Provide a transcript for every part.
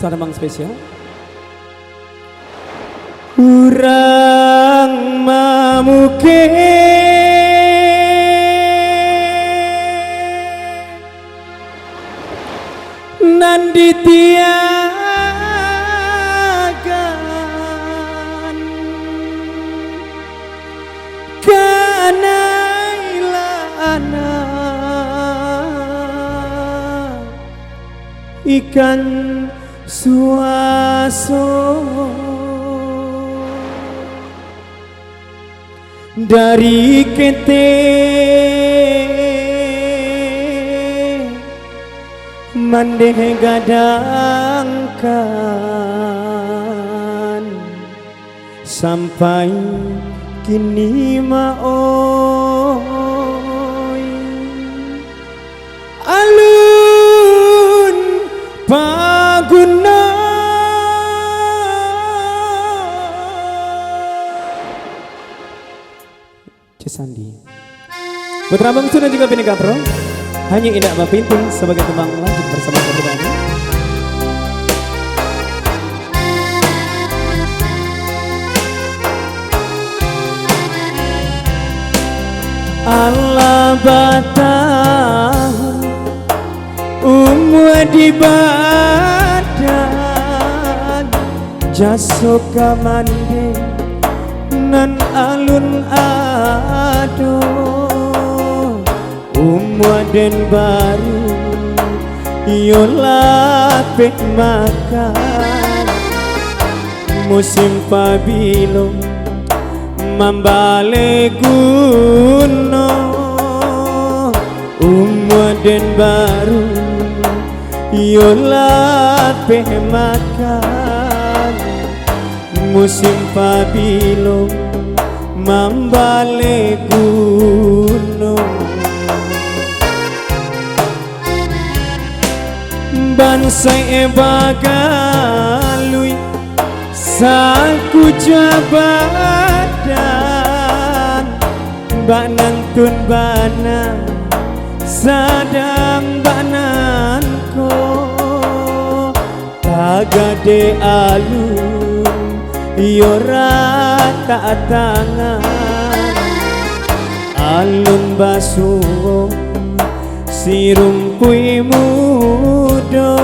Saremang spesial. Urang mamuke nanditiagan kanailana ikan suaso dari kete mandeh gadangkan sampai kini maoi alun paguna Cesandi Putra Bangsu dan juga Bini Kapro hanya indah mapinting sebagai tembang lanjut bersama keberadaan. Allah batang di badan jasoka mande nan alun ado den baru yola pek makan musim pabilo mambale kuno den baru yola pek makan musim pabilo mambale kuno bansai bagalui saku jabatan banantun bana sadang bananko tagade alun yora tak tangan alun basuh si rumpui mudo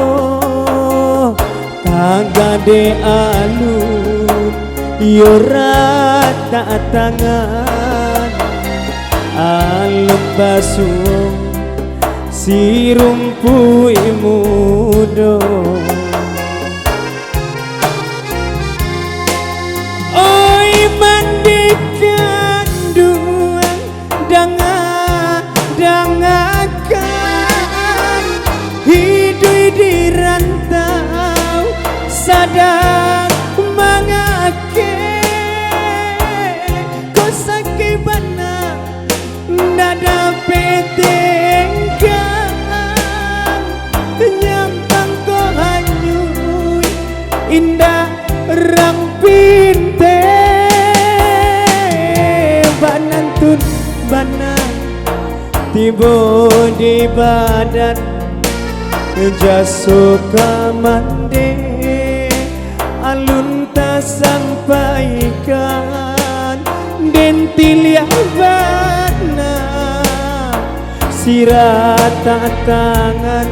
tagade alun yora tak tangan alun basuh si rumpui mudo oi mandikan duang dangakan hidup di rantau sadang mangake kau sakit bana nada petengkan nyampang kau hanyut indah rang pinte banantun bana tibo di badan jasoka mande alun tak sampaikan dentil bana sirata tangan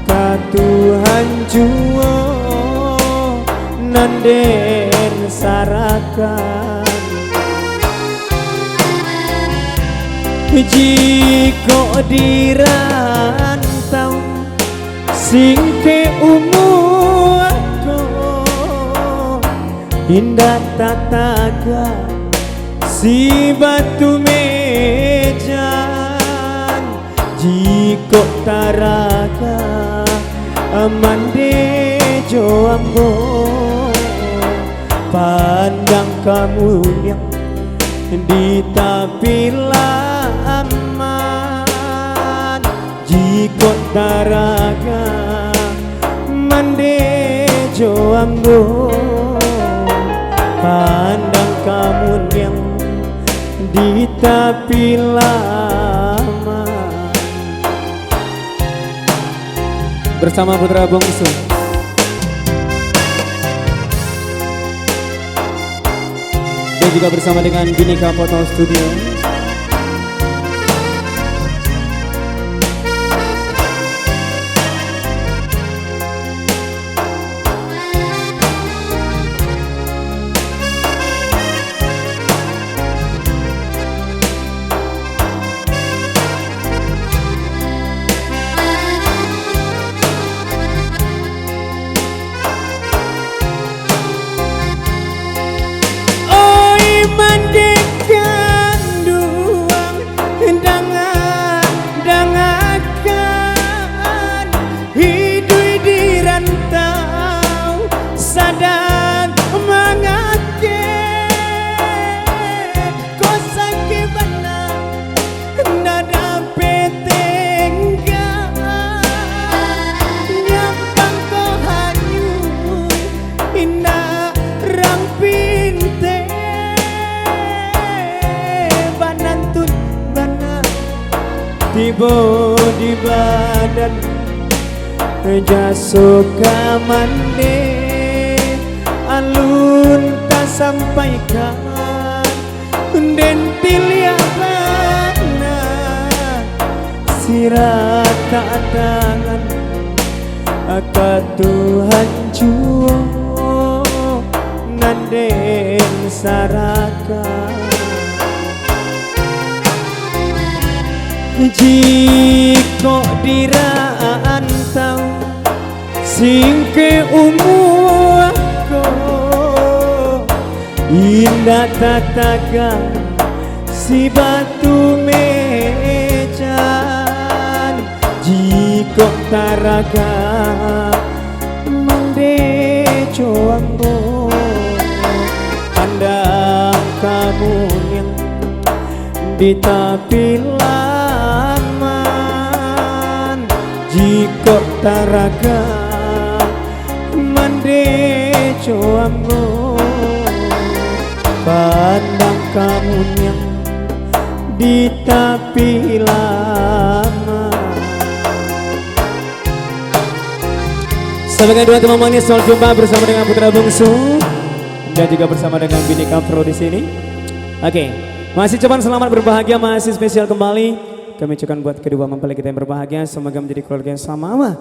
katuhan juo nanden sarakan jiko dirantau singke umurku indah tataga si batu mejan jiko taraga mande joambo pandang kamu yang di tapi laman jiko taraga mande joambo pandang kamu yang di tapi lama bersama Putra Bangsu dan juga bersama dengan Bineka Foto Studio. Dan mengake ko sakit bana nada petengga nyampang ko hanyu ina rang pinte banantun bana tibo di badan jaso kamande alun tak sampaikan den tiliana sirat tak tangan aka Tuhan juo nanden saraka jiko dirantau singke umur indah tataga si batu mejan jiko taraga mandejo ambo pandang kamu yang di tapi laman jiko taraga mandejo ambo pandang kamu yang di tapi lama. Sebagai dua teman manis soal jumpa bersama dengan putra bungsu dan juga bersama dengan Bineka Pro di sini. Oke, masih cepat selamat berbahagia, masih spesial kembali. Kami ucapkan buat kedua mempelai kita yang berbahagia, semoga menjadi keluarga yang sama.